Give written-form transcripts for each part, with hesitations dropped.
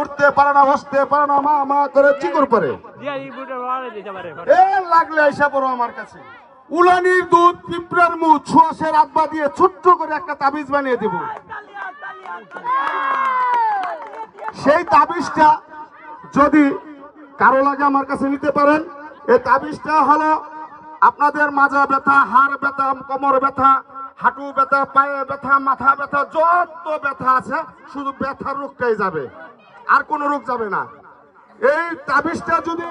উঠতে পারে না, বসতে পারে না, মা মা করে চিকর করে লাগলে এসে পড়ো আমার কাছে। উলানির দুধ, পিঁপড়ার মুখ, ছোঁয়াশের আব্বা দিয়ে ছোট্ট করে একটা তাবিজ বানিয়ে দেব। সেই তাবিজটা যদি কারো লাগে আমার কাছে নিতে পারেন। এই তাবিজটা হলো আপনাদের মাজা ব্যথা, হাড় ব্যথা, কোমর ব্যথা, হাঁটু ব্যথা, পায়ে ব্যথা, মাথা ব্যথা, যত ব্যথা আছে শুধু ব্যথার রোগটাই যাবে, আর কোনো রোগ যাবে না। এই তাবিজটা যদি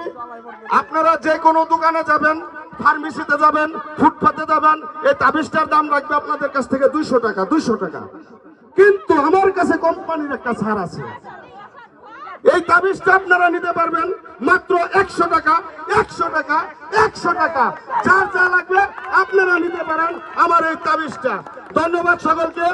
আপনারা যে কোনো দোকানে যাবেন, ফার্মেসিতে যাবেন, ফুটপাতে যাবেন, এই তাবিজটার দাম রাখবে আপনাদের কাছ থেকে 200 টাকা, 200 টাকা। কিন্তু আমার কাছে কোম্পানির একটা ছাড় আছে। এই তাবিজটা আপনারা নিতে পারবেন মাত্র 100 টাকা, 100 টাকা, 100 টাকা। যার যা লাগবে আপনারা নিতে পারেন আমার এই তাবিজটা। ধন্যবাদ সকলকে।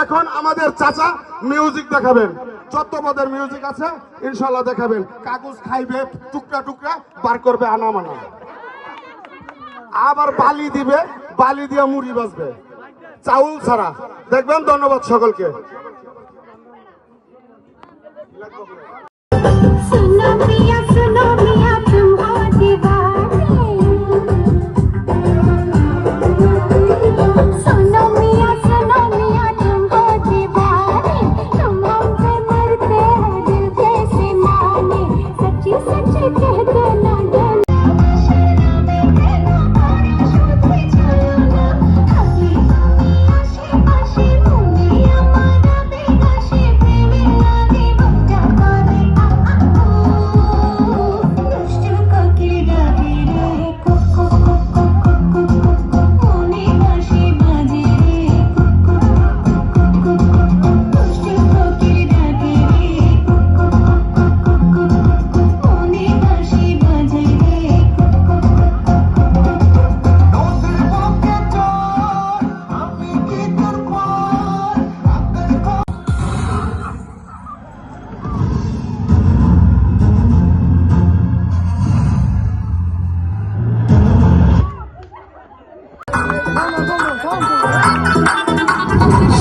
এখন আমাদের চাচা মিউজিক দেখাবেন, যত পদের মিউজিক আছে ইনশাল্লাহ দেখাবেন। কাগজ খাইবে, টুকরা টুকরা বার করবে, আনা মানা, আবার বালি দিবে, বালি দিয়ে মুড়ি বাজবে, চাউল ছাড়া দেখবেন। ধন্যবাদ সকলকে। सुनो मिया तुम हो दीवाने। सुनो मिया तुम हो दीवाने। तुम हम पे मरते हो दिल जैसे माने। सच्ची सच्ची कहते ना डर।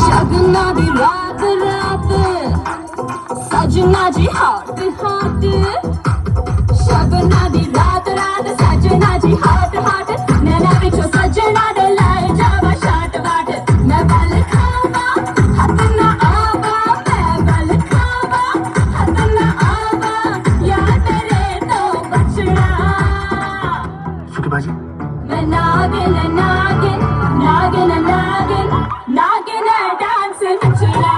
सजना दी रात रात, सजना जी हॉट हॉट। सजना दी रात रात, सजना जी हॉट हॉट। नैना बिचो सजना दे लाए जावा शाट बाट। मैं बल खावा हथ ना आवा, मैं बल खावा हथ ना आवा, या तेरे तो बचना। मैं नागिन नागिन नागिन नागिन नागिन डांस नचना।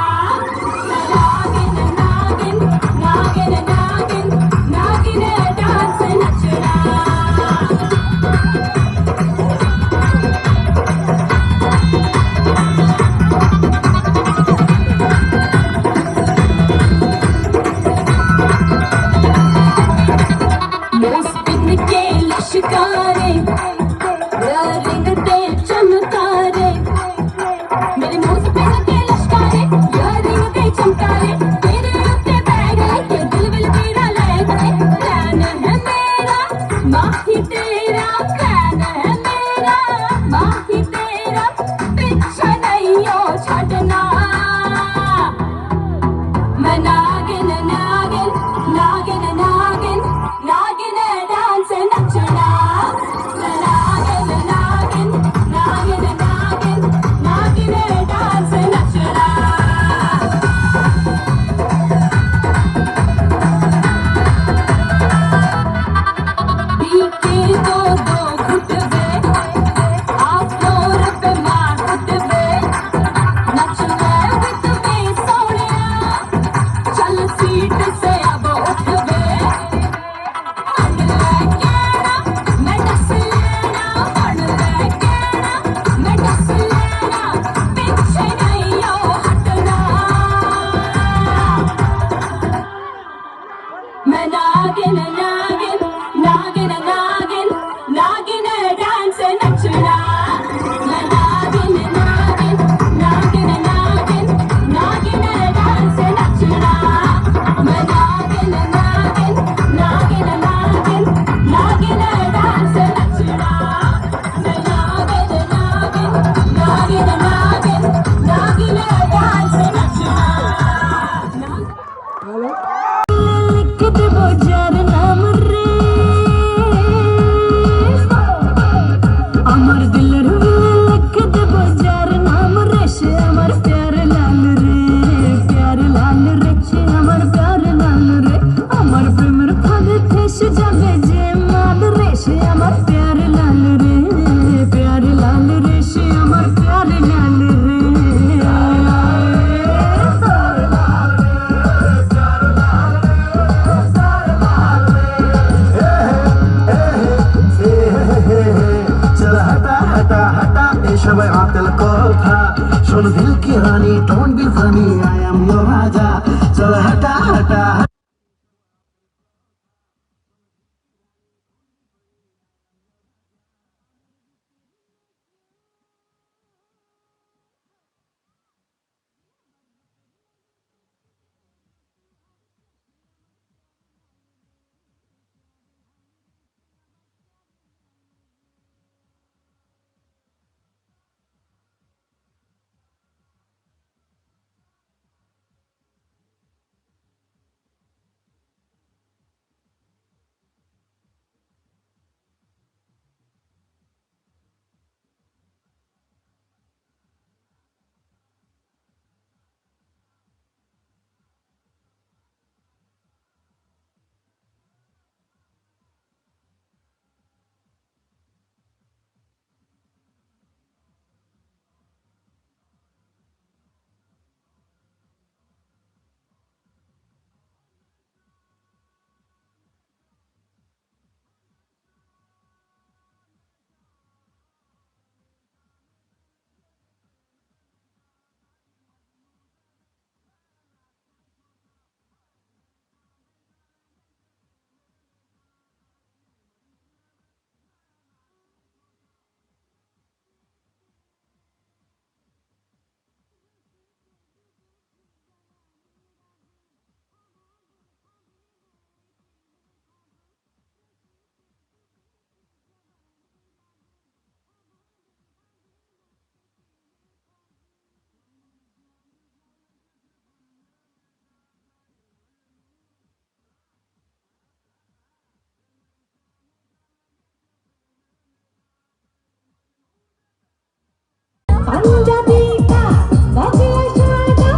मैं नागिन नागिन नागिन नागिन नागिन डांस नचना। मुस्किन के लश्कारे रिंगते चमकारे। मेरे मुस्किन के लश्कारे रिंगते चमकारे। तेरे उत्ते बैठे के दिल विल तेरा लगे। प्लान है मेरा माही तेरा, प्लान है मेरा माही तेरा। पीछा नहीं हो छड़ना। मैं नागिन नागिन नागिन नागिन नागिन डांस नचना। मैं বেটা পাঞ্জাবিটা বাজে সাদা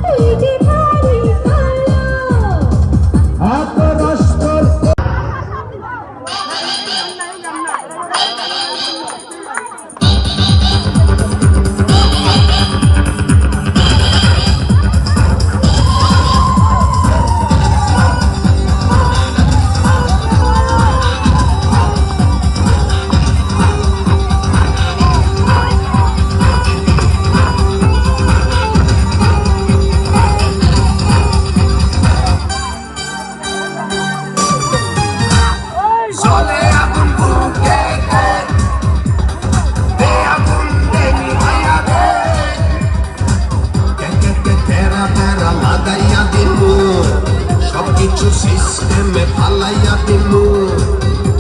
তুই যে ভারী কালো সবকিছু সিস্টেমে ফালাইয়া দিমু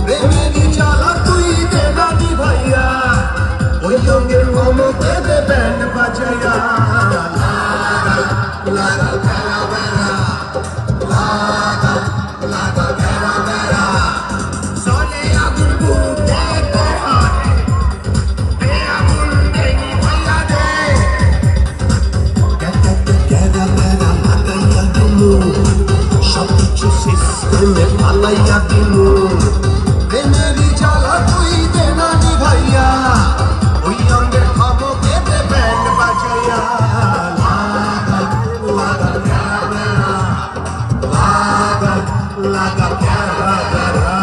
প্রেমেরই জ্বালা তুই দে দাদি ভাইয়া ওই রঙের মমতে দে ব্যান্ড বাজাইয়া লাগা বেড়া বেড়া লাগা লাগা বেড়া বেড়া চলে আগুন বুকে দে আগুন দেনি ভাইয়া দে বেড়া বেড়া লাগাইয়া দিমু সবকিছু সিস্টেমে ফালাইয়া দিমু প্রেমেরই জ্বালা তুই দে নানি ভাইয়া ওই রঙের খবকে দে ব্যান্ড বাজাইয়া লাগা লাগা বেড়া বেড়া লাগা লাগা বেড়া বেড়া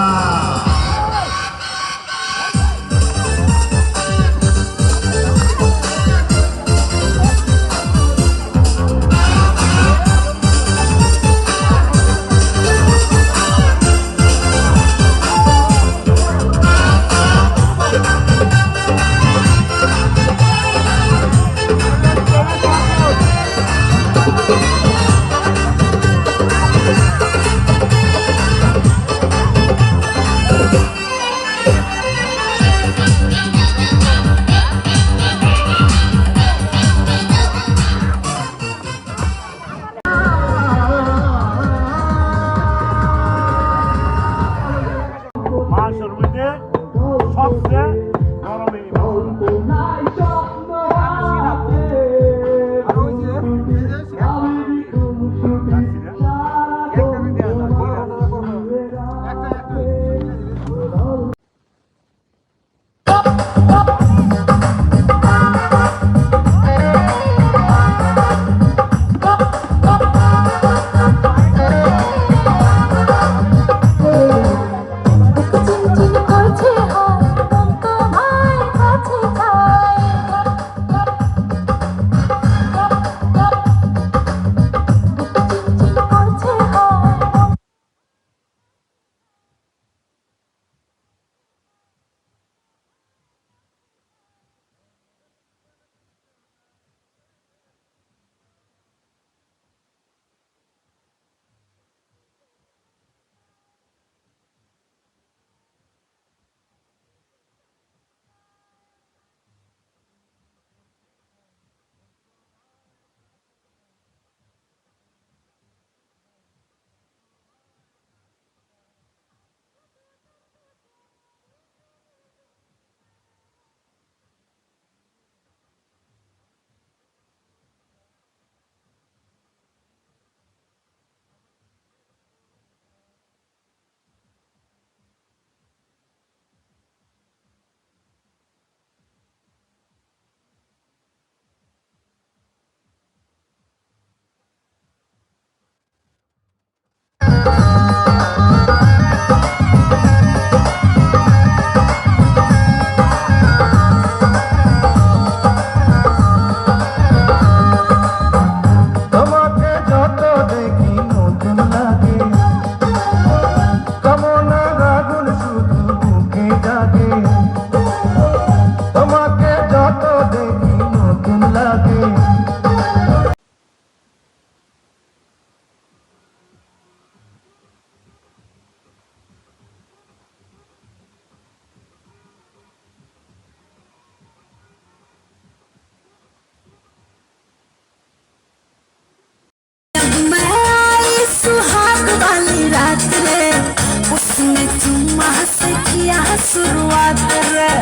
शुरुआत रे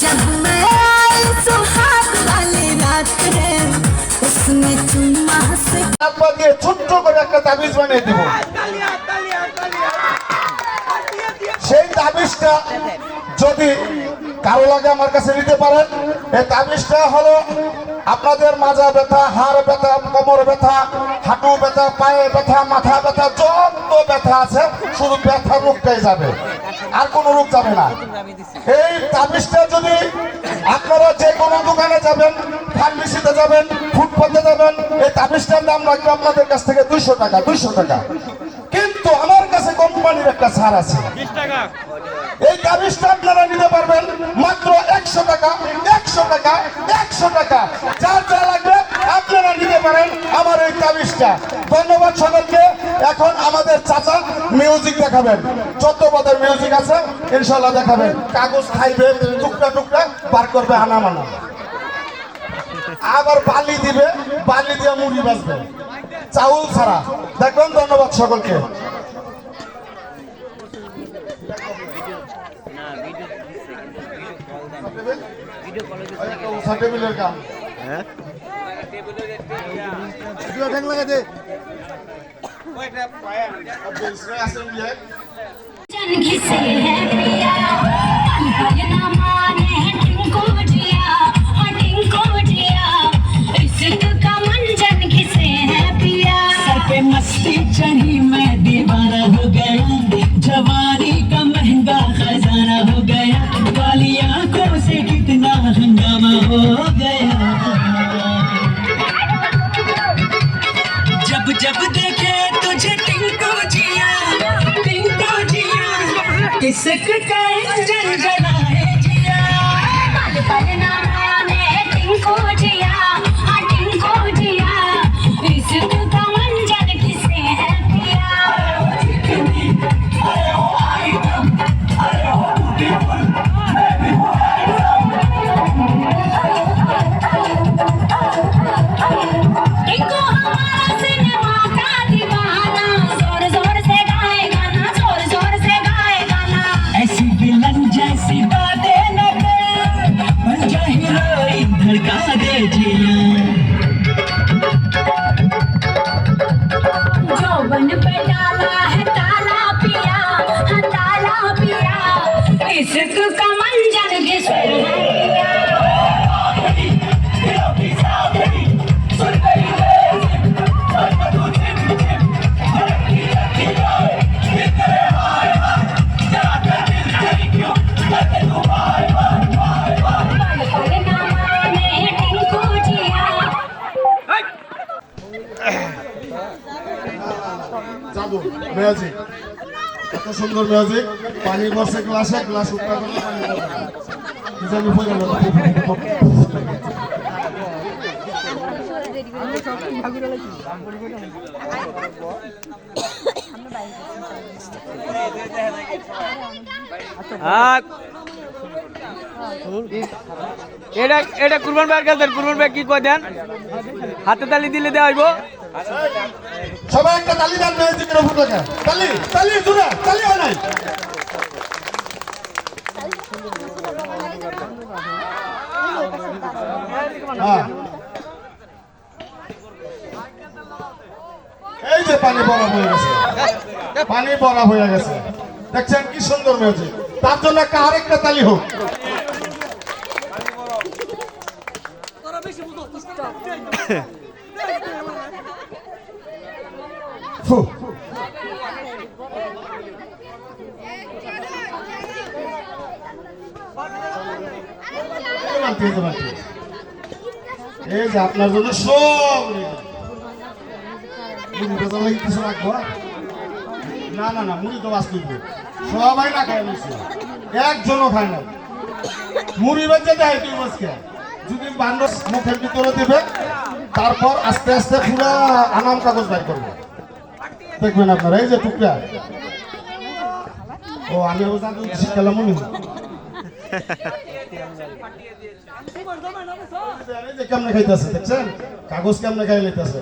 जब मैं आई सुहाग वाली रात रे उसने चुम्मा से আপনার দিয়ে ছোট্ট করে একটা তাবিজ বানিয়ে দিব সেই তাবিজটা যদি কারো লাগে আমার কাছে নিতে পারেন এই তাবিজটা হলো আপনাদের মাজা ব্যথা হাড় ব্যথা কোমর ব্যথা হাঁটু ব্যথা পায়ে ব্যথা মাথা ব্যথা যত ব্যথা আছে শুধু ব্যথা রোগটাই যাবে আর কোনো রোগ যাবে না এই তাবিজটা যদি আপনারা যে কোনো দোকানে যাবেন ফার্মেসিতে যাবেন ফুটপাতে যাবেন এই তাবিজটার দাম রাখবে আপনাদের কাছ থেকে 200 টাকা 200 টাকা কিন্তু আমার কাছে কোম্পানির একটা ছাড় আছে এই তাবিজটা আপনারা নিতে পারবেন মাত্র 100 টাকা 100 টাকা 100 টাকা যার যা লাগবে আপনারা নিতে পারেন আমার এই তাবিজটা ধন্যবাদ সকলকে এখন আমাদের চাচা মিউজিক দেখাবেন যত পদের মিউজিক আছে ইনশাআল্লাহ দেখাবেন কাগজ খাইবে টুকরা টুকরা বার করবে হানামানা আবার বালি দিবে বালি দিয়ে মুড়ি বাজবে চাউল ছাড়া দেখবেন ধন্যবাদ সকলকে টেবিলের কাম जन घिसे है पिया पल ना माने टिंको जिया टिंको जिया इश्क का मंजन घिसे है पिया सर पे मस्ती चढ़ी मैं दीवाना हो गया जवानी का महंगा खजाना हो गया वाली आंखों से कितना हंगामा हो गया जब जब देखे तुझे टिंको जिया इश्क का इंजन जलाए जिया पल पल ना माने टिंको जिया टिंको जिया इश्क का मंजन किसे है पिया टिंको हमारा सिनेमा का दीवाना जोर जोर से गाए गाना जोर जोर से गाए गाना ऐसी विलन जैसी बातें न कर बन जा हीरोइन धड़का दे जिया जो बन पे डाला है ताला पिया हाँ ताला पिया इश्क का मंजर घिसे है पिया জাদু মিউজিক এত সুন্দর মিউজিক পানি বসে গ্লাসে গ্লাস উপরে করে পানি পড়বে কি জানি পড়ে গেল এটা এটা কুরবান ভাইয়ের কাছে কুরবান ভাই কি কয় দেন হাতে তালি দিলে দেওয়া হইব সবাই একটা তালি দেন মিউজিকের উপর থেকে তালি তালি জোরে তালি হয় নাই এই যে পানি ভরা হয়ে গেছে পানি ভরা হয়ে গেছে দেখছেন কি সুন্দর মিউজিক তার জন্য একটা আরেকটা তালি হোক ফু এই যে আপনার জন্য সব কিছু রাখবো না না না মুড়ি তো বাঁচতে সবাই না খায় একজনও খায় না মুড়ি বেঁচে দেয় তুই মাছকে যদি বান্ডস মুখের ভিতরে দিবে তারপর আস্তে আস্তে পুরো আনাম কাগজ বাইর করবে দেখবেন আপনারা এই যে টুকরা ও আমি শিখালাম মনে কেমনে খাইতেছে দেখছেন কাগজ কেমনে খাই লইতেছে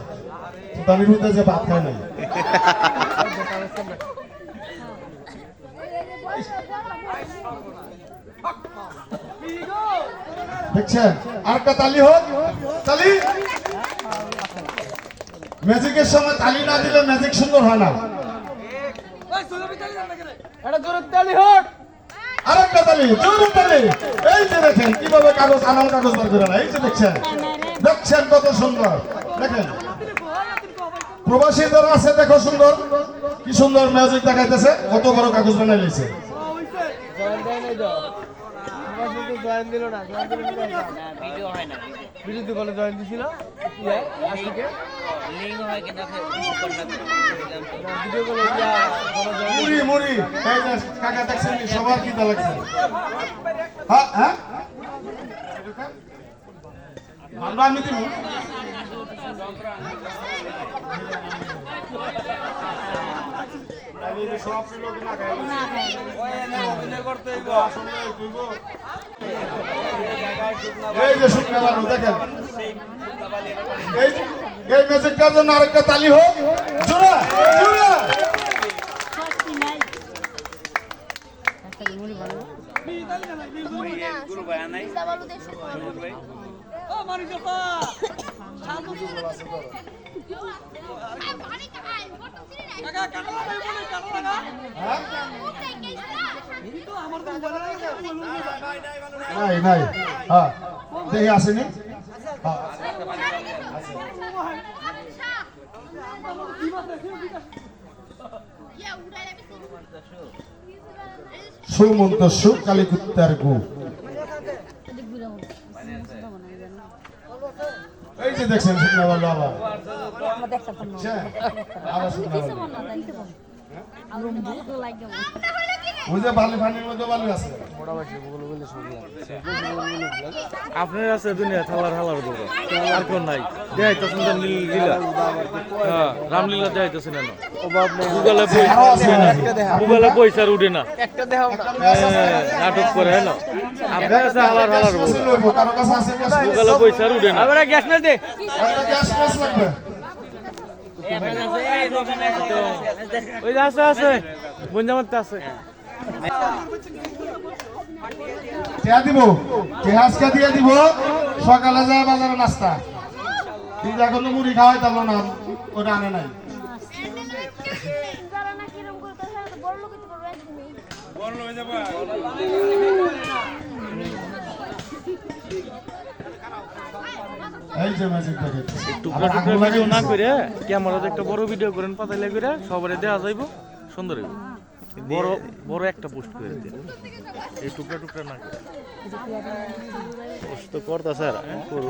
তালির মধ্যে যে ভাত খায় নাই দেখছেন আরেকটা তালি হোক তালি ম্যাজিকের সময় তালি না দিলে ম্যাজিক সুন্দর হয় না আরেকটা তালি জোরে তালি এই যে দেখেন কিভাবে কাগজ আনাম কাগজ বার করে না এই যে দেখছেন দেখছেন কত সুন্দর দেখেন প্রবাসী যারা আছে দেখো সুন্দর কি সুন্দর ম্যাজিক দেখাইতেছে কত বড় কাগজ বানাই লিছে মুড়ি মুড়ি এই যে কাকা দেখছেন সবার কি লাগছে হ্যাঁ হ্যাঁ আমরা আমি দিব এই যে শুকনা বালু দেখেন এই ম্যাজিকটার জন্য আরেকটা তালি হোক জোরে জোরে নাই নাই হ্যাঁ দেখে আসেনি সুমন্ত সুখ কালীকুত্তার গু এই যে দেখছেন শুকনা বালু আবার আবার শুকনা বালু ওই যে বালি পানির মধ্যে বালু আছে আপনার আছে দুনিয়া থালার হালার বড় আর কোন নাই দেখাইতেছেন তো লীলা হ্যাঁ রামলীলা দেখাইতেছেন না গুগলে পয়সা উঠে না নাটক করে না আপনার কাছে হালার হালার বড় গুগলে পয়সা উঠে না আবার গ্যাস না দে গ্যাস গ্যাস লাগবে ওই আছে আছে বঞ্জামাতে আছে টিয়া দিব টিহাজকে দিয়ে দিব সকালে যায় বাজারে নাস্তা ঠিক এখন মুড়ি খাওয়াই তাহলে না ওটা আনে নাই এই যে ম্যাজিক দেখে টুকরা টুকরা ভিডিও না করে ক্যামেরাতে একটা বড় ভিডিও করেন পাতাইলে করে সবারে দেওয়া যাইব সুন্দর হইব বড় বড় একটা পোস্ট করে দিন এই টুকরা টুকরা না করে পোস্ট তো করতা স্যার করু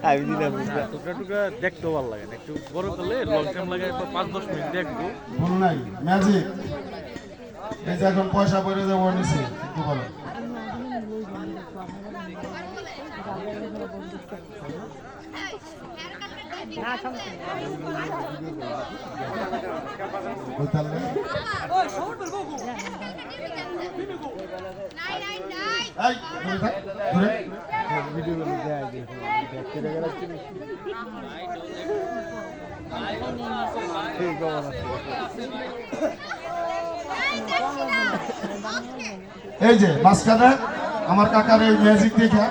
আমি দিলাম টুকরা টুকরা দেখতেও ভালো লাগে না একটু বড় করলে লং টাইম লাগে 5-10 মিনিট দেখবো ভুল নাই ম্যাজিক এই যে এখন পয়সা পড়ে যাবো নিছি একটু বলো এই যে মাঝখানে আমার কাকার এই ম্যাজিক দেখে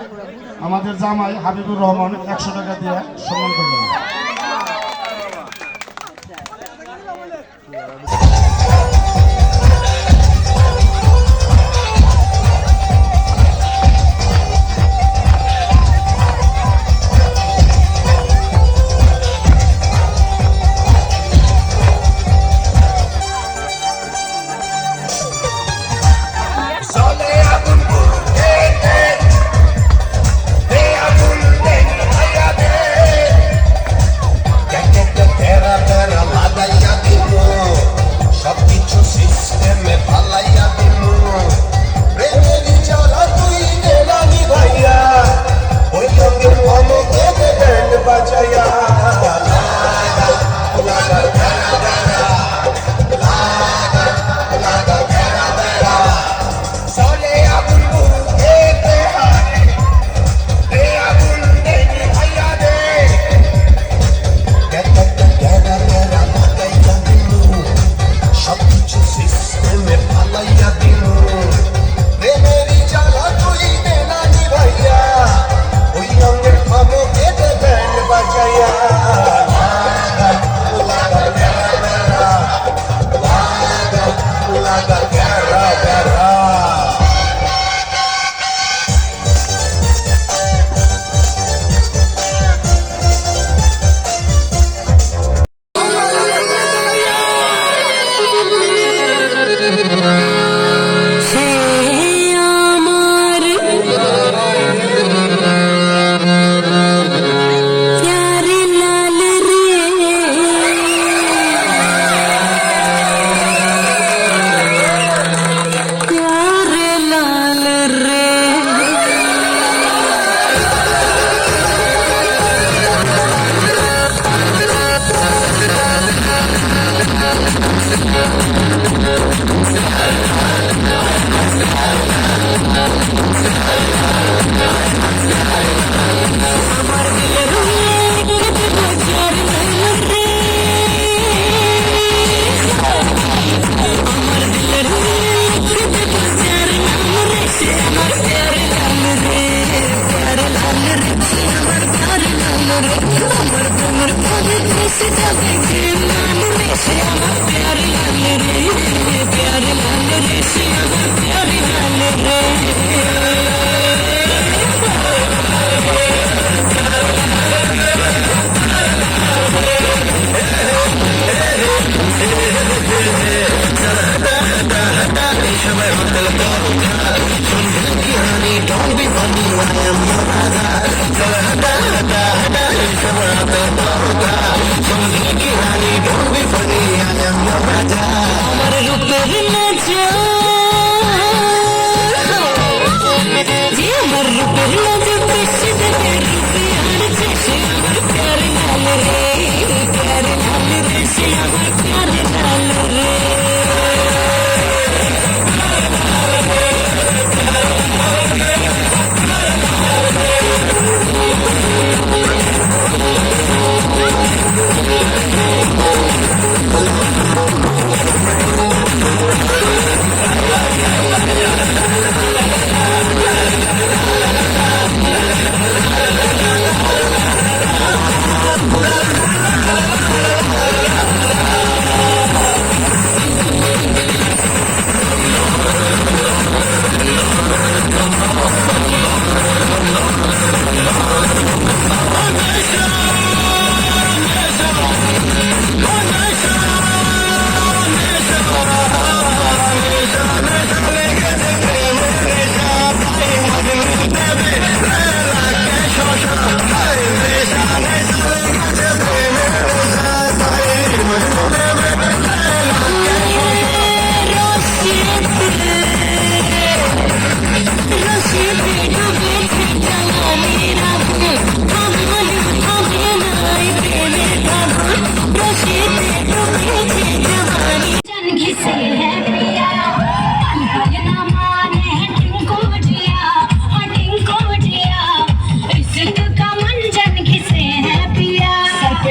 আমাদের জামাই হাবিবুর রহমান 100 টাকা দিয়ে সম্মান করলেন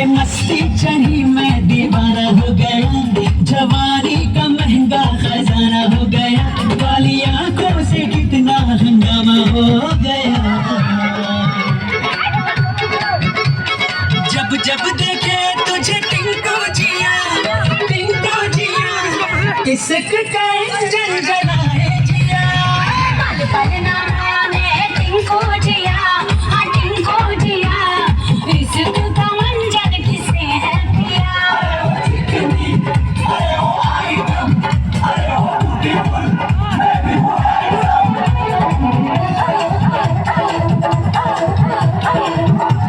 मस्ती चढ़ी मैं दीवाना हो गया, जवानी का महंगा खजाना हो गया, काली आंखों से कितना हंगामा हो गया। जब जब देखे तुझे टिंको जिया, किसक का इंजन जलाए जिया। पल पल नाम है टिंको जिया, हाँ टिंको जिया, इश्क का मंजर किसे है पिया।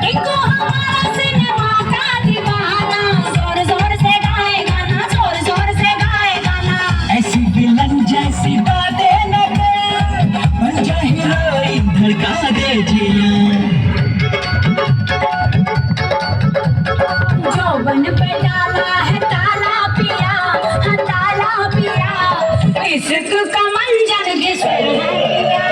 टिंको हमारा सिनेमा का दीवाना, जोर जोर से गाए गाना, जोर जोर से गाए गाना। ऐसी विलन जैसी बातें न कर, बन जा हीरोइन धड़का दे जिया। जौवन पे डाला है ताला पिया, हाँ ताला पिया, इश्क का मंजर किसे है पिया।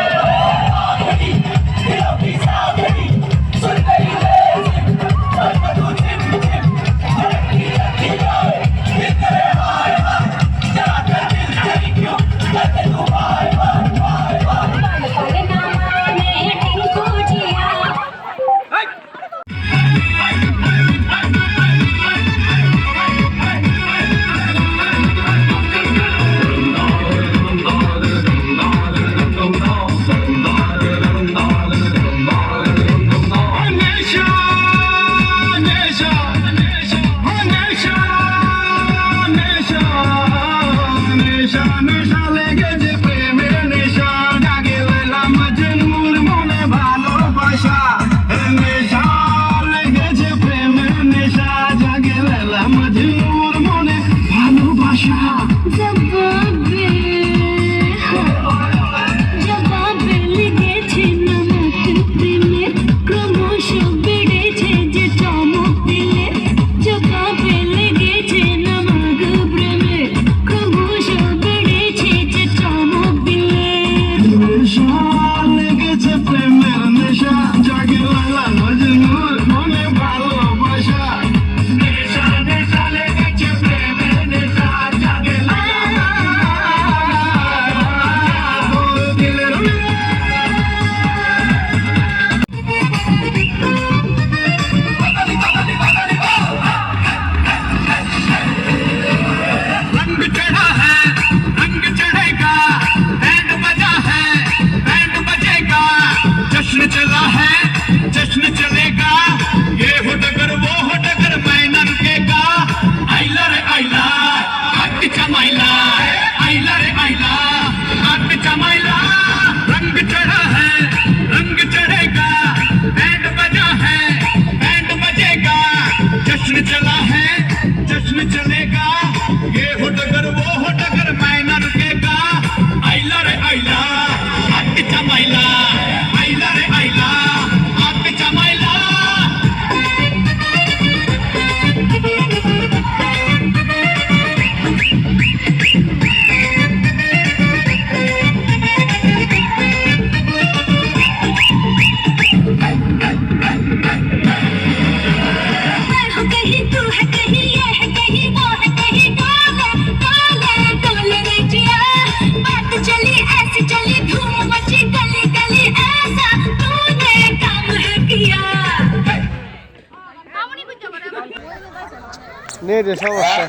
নেটের সমস্যা,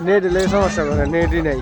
নেট এলে সমস্যা করে, নেটই নাই।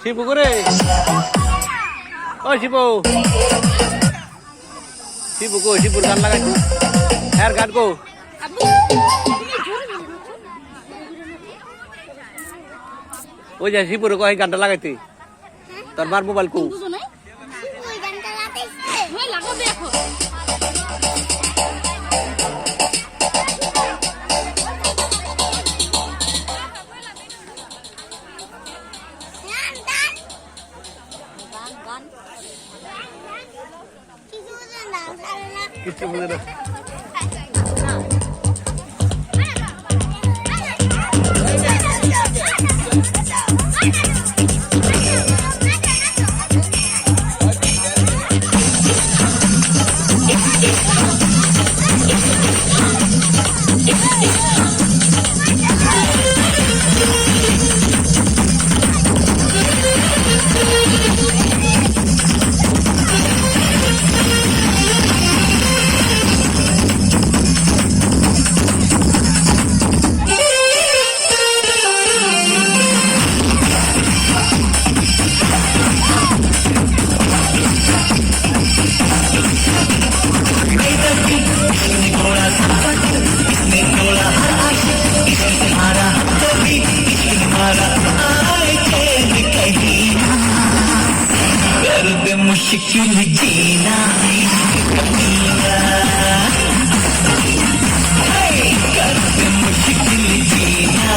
শিবু করে ও শিবু শিবু কো শিবুর গান লাগাইছো হ্যাঁ গান কো ওই যে শিবুর কই গানটা লাগাইতে তোর মার মোবাইল কো কিছু বুঝে না मुश्किल जीना मुश्किल जीना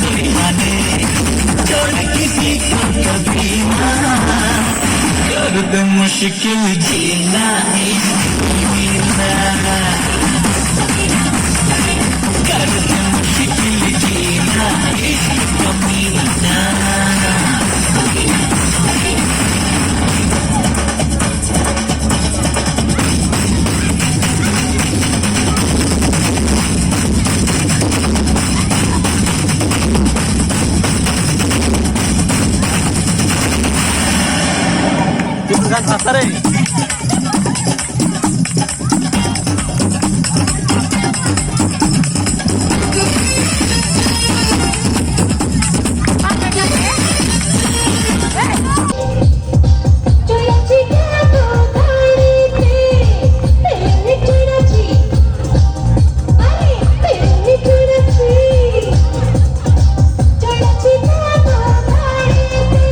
दीवाने छोड़ किसी को कभी ना कर दे मुश्किल जीना जीना कर दे मुश्किल जीना कमीना চড়াচ্ছি কেন গাড়িতে প্রেমে চড়াচ্ছি আরে প্রেমে চড়াচ্ছি চড়াচ্ছি কেন গাড়িতে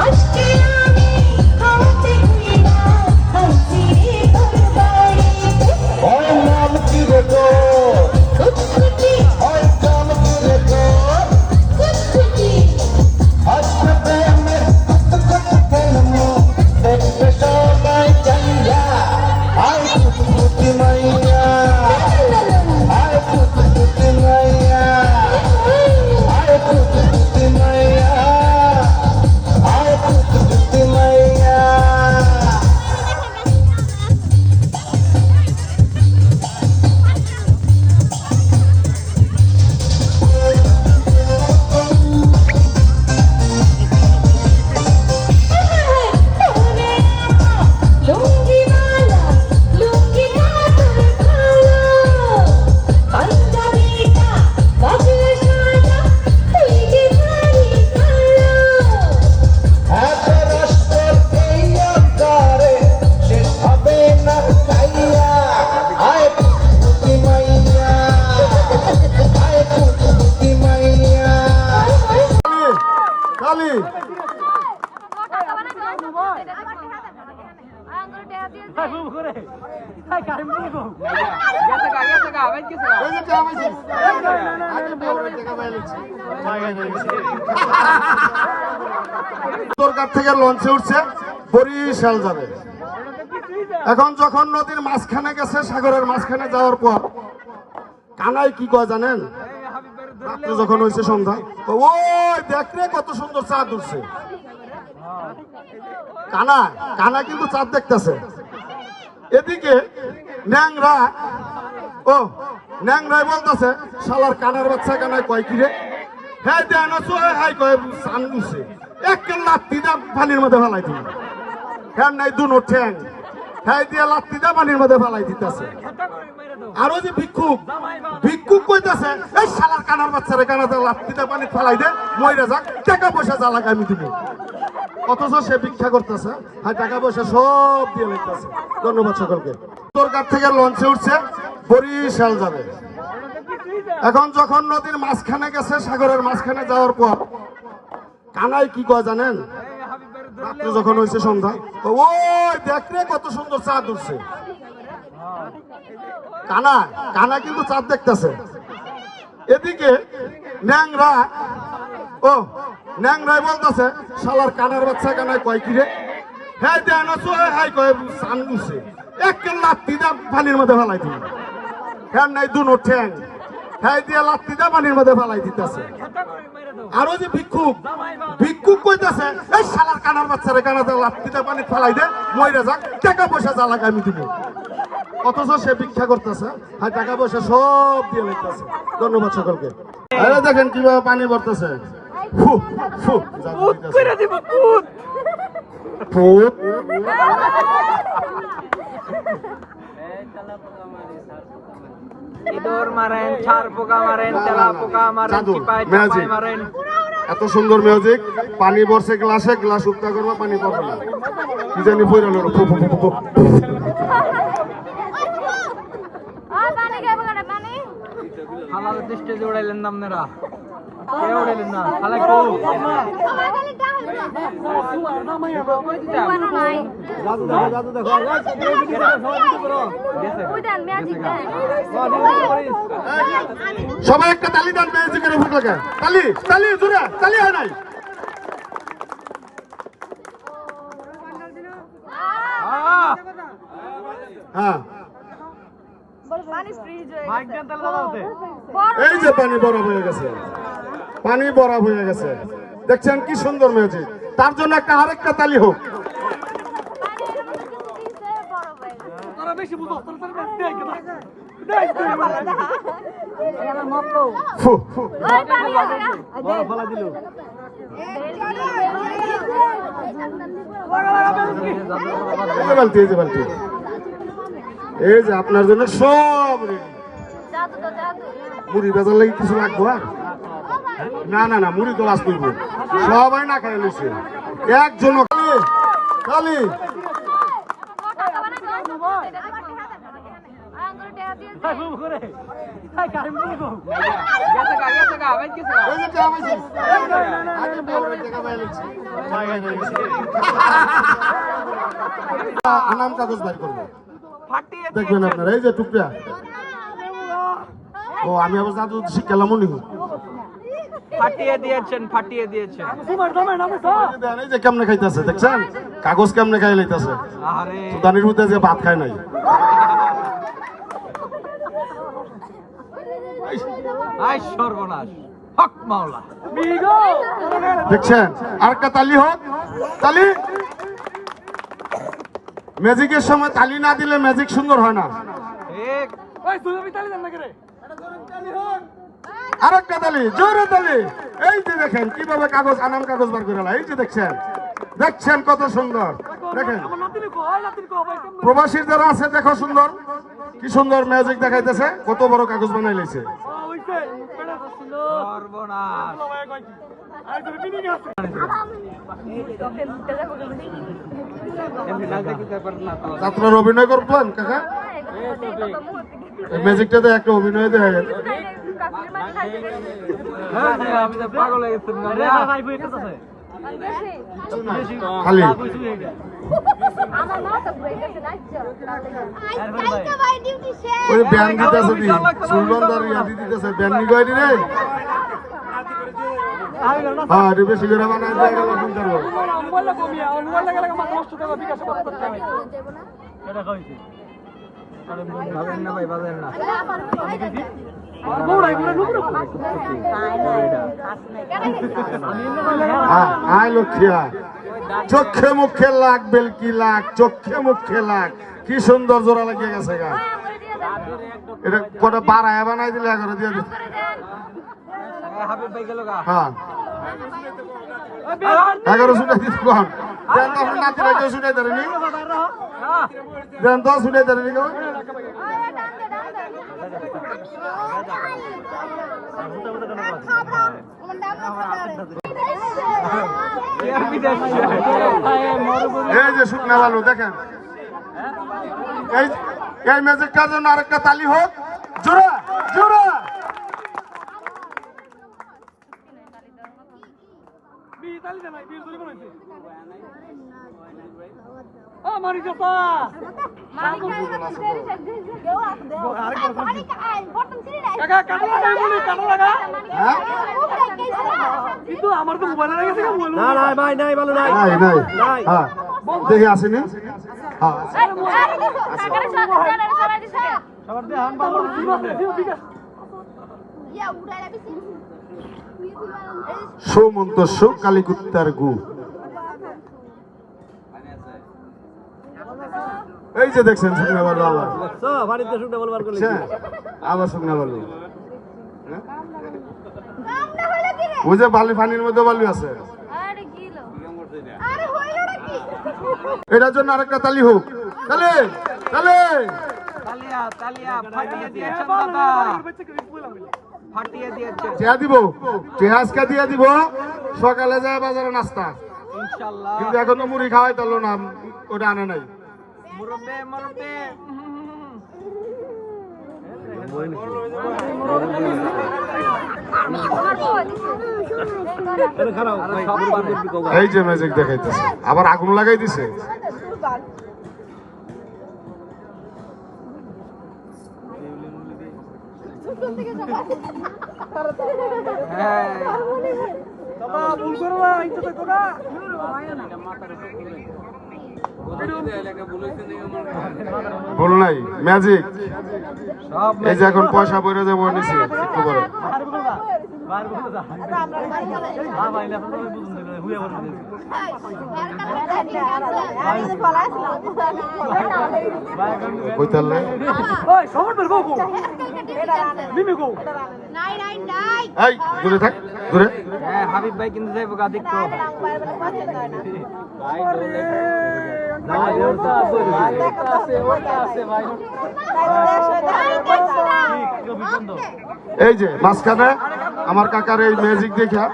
আজকে আমি হাতে হইয়া হাসি তোর বাড়িতে ওই নাম কি রে তোর? কুচকুচি ওই নাম কি রে তোর? কুচকুচি আজকে প্রেমের কুতকুত খেলবো, দেখবে সবাই চাইয়া। আয় কুতকুতি মাইয়া, আয় কুতকুতি মাইয়া, আয় কুতকুতি মাইয়া, আয় কুতকুতি মাইয়া। লুঙ্গি মালা লুঙ্গি কাতর কালো পাঞ্জাবিটা বাজলে সাদা তুই যে ভারী কালো এত রসের এই অন্তরে শেষ হবে না খাইয়া। আয় কুতকুতি মাইয়া, আয় কুতকুতি মাইয়া। কালি সরকার থেকে লঞ্চে উঠছে, বরিশাল যাবে। এখন যখন নদীর মাঝখানে গেছে, সাগরের মাঝখানে যাওয়ার পর কানাই কি কয় জানেন? রাত্রে যখন হয়েছে সন্ধ্যা, তো ওই দেখ রে কত সুন্দর চাঁদ উঠছে। কানা কানা কিন্তু চাঁদ দেখতেছে। এদিকে ন্যাংরা ও ন্যাংরাই বলতেছে, শালার কানার বাচ্চা কানায় কয় কি রে? হ্যাঁ দেন হাই কয় চাঁদ উঠছে, এক লাত্তি দা পানির মধ্যে ফেলাই দিল। হ্যাঁ নাই দুনো ঠ্যাং, হ্যাঁ দিয়ে লাত্তি দা পানির মধ্যে ফেলাই দিতেছে। আরো যে ভিক্ষুক ভিক্ষুক কইতাছে, এই শালার কানার বাচ্চারে কানাতে লাত্তিটা পানি ফেলাই দে, মইরা যাক, টাকা পয়সা যা লাগে আমি দিব। অথচ সে ভিক্ষা করতেছে, হ্যাঁ টাকা পয়সা সব দিয়ে লইতেছে। ধন্যবাদ সকলকে। সরকার থেকে লঞ্চে উঠছে, বরিশাল যাবে। এখন যখন নদীর মাঝখানে গেছে, সাগরের মাঝখানে যাওয়ার পর কানাই কি কয় জানেন? রাত্রে যখন হয়েছে সন্ধ্যা, তো ওই দেখ রে কত সুন্দর চাঁদ উঠছে। কানা কানা কিন্তু চাঁদ দেখতেছে। এদিকে ন্যাংরা ও ন্যাংরাই বলতেছে, শালার কানার বাচ্চা কানায় কয় কি রে? হ্যাঁ দেন হাই কয় চাঁদ উঠছে, এক লাত্তি দা পানির মধ্যে ফেলাই দিল। হ্যাঁ নাই দুনো ঠ্যাং, হ্যাঁ দিয়ে লাত্তি দা পানির মধ্যে ফেলাই দিতেছে। আরো যে ভিক্ষুক ভিক্ষুক কইতাছে, এই শালার কানার বাচ্চারে কানাতে লাত্তিতে পানি ফেলাই দে, মইরা যাক, টাকা পয়সা যা লাগে আমি দিব। অথচ সে ভিক্ষা করতেছে, হ্যাঁ টাকা পয়সা সব দিয়ে লইতেছে। ধন্যবাদ সকলকে। আরে দেখেন কিভাবে পানি পড়তেছে। ফু ফু ফুট ইঁদুর মারেন, ছার পোকা মারেন, তেলা পোকা মারেন, জাদু, চিপাই ম্যাজিক। চাপাই মারেন। এত সুন্দর মিউজিক। পানি পড়ছে গ্লাসে, গ্লাস উপটা করবা, পানি পড়বে না। কি জানি পড়ে গেল, ফু ফু ফু ফু। হালাল স্টেজে উড়াইলেন না আপনারা, কে উড়াইলেন না? হালাই কো জাদু দেখো, জাদু দেখো। সবাই একটা তালি দেন মিউজিকের জোরে ফুটলো কে? তালি তালি জোরে তালি হয় নাই। হ্যাঁ এই যে পানি বরফ হয়ে গেছে, পানি বরফ হয়ে গেছে। দেখছেন কি সুন্দর ম্যাজিক। তার জন্য একটা আরেকটা তালি হোক। ফু, ফু। এই যে বালতি, এই যে বালতি, এই যে আপনার জন্য সব ready। মুড়ি বেজার লাগি কিছু লাগবো? আর না না না, মুড়ি তো লাশ করবো, সবাই না খাই লইছে একজন খালি। এই যে টাকা পাইছি। আগে বলবে টাকা পাই লইছি। আনাম কাগজ বাইর করবো, দেখবেন আপনারা। এই যে টুকরা, ও আমি আবার জাদু শিখালাম উনি ফাটিয়ে দিয়েছেন, ফাটিয়ে দিয়েছেন। এই যে কেমনে খাইতেছে দেখছেন, কাগজ কেমনে খাই লইতেছে। আরে সুদানির মধ্যে যে ভাত খায় নাই। আই সর্বনাশ, হক মাওলা। দেখছেন আরেকটা তালি হোক, তালি। ম্যাজিকের সময় তালি না দিলে ম্যাজিক সুন্দর হয় না। ঠিক। আরেকটা তালি, জোরে তালি। এই যে দেখেন কিভাবে কাগজ আনাম কাগজ বার করে এই যে দেখছেন, দেখছেন কত সুন্দর। দেখেন প্রবাসীর যারা আছে দেখো সুন্দর, কি সুন্দর ম্যাজিক দেখাইতেছে, কত বড় কাগজ বানাই লাইছে। সর্বনাশ। যাত্রার অভিনয় করবেন কাকা, এই ম্যাজিকটাতে একটা অভিনয় দেখা গেল। আমি তো পাগল হয়ে গেছি। খালি ওই ব্যান দিতেছে, দি সুলবানদার ইয়া দিতেছে, ব্যান নি কয়নি রে। হ্যাঁ এটা বেশি করে বানাই দিয়ে গেল সুন্দর। ভাবেন না ভাই, ভাবেন না। আয় লক্ষ্মী, চোখে মুখে লাগ বেলকি লাগ, চোখে মুখে লাগ, কি সুন্দর জোড়া লাগিয়ে গেছে গা। এটা কটা বাড়ায় বানাই দিলে এগারো দিয়ে দিত। হাবিব ভাই গেল গা। হ্যাঁ 11 ছুটাই দিত কখন দেন তো আপনার নাতিরা কেউ ছুটাই ধরেনি, দেন তো ছুটাই ধরেনি কেউ। এই যে শুকনা বালু দেখেন, এই ম্যাজিকটার জন্য আরেকটা তালি হোক, জোরে জোরে। দেখে আসেনি। সুমন্ত সু কালীকুত্তার গু। এই যে দেখছেন শুকনা বালু, আবার আবার শুকনা বালু। ওই যে বালি পানির মধ্যে বালু আছে, এটার জন্য আরেকটা তালি হোক। তালে তালে তালিয়া, তালিয়া, ফাটিয়ে দিয়েছেন দাদা, ফাটিয়ে দিয়েছেন। চেয়া দিব, চেহাজকা দিয়ে দিব, সকালে যায় বাজারে নাস্তা ইনশাআল্লাহ। কিন্তু এখন তো মুড়ি খাওয়াই তাহলে না, ওটা আনে নাই। মুরব্বে মুরব্বে এই যে ম্যাজিক দেখাইতেছে, আবার আগুন লাগাই দিছে। ভুল নাই, ম্যাজিক। সব এই যে এখন পয়সা বইরে যাবো নিচে একটু করে। কইতালে এই দূরে থাক, দূরে। হ্যাঁ হাবিব ভাই কিন্তু যাইবো গা দেখতো এই যে মাঝখানে আমার কাকার এই ম্যাজিক দেখা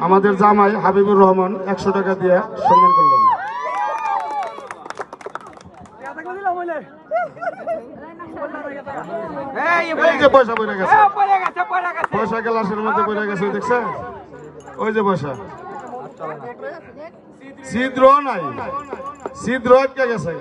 আমাদের জামাই হাবিবুর রহমান 100 টাকা দিয়ে সম্মান করলেন। এই যে পয়সা পড়ে গেছে, পয়সা গ্লাসের মধ্যে পড়ে গেছে, দেখছে? ওই যে পয়সা, ছিদ্র নাই, ছিদ্র আটকে গেছে।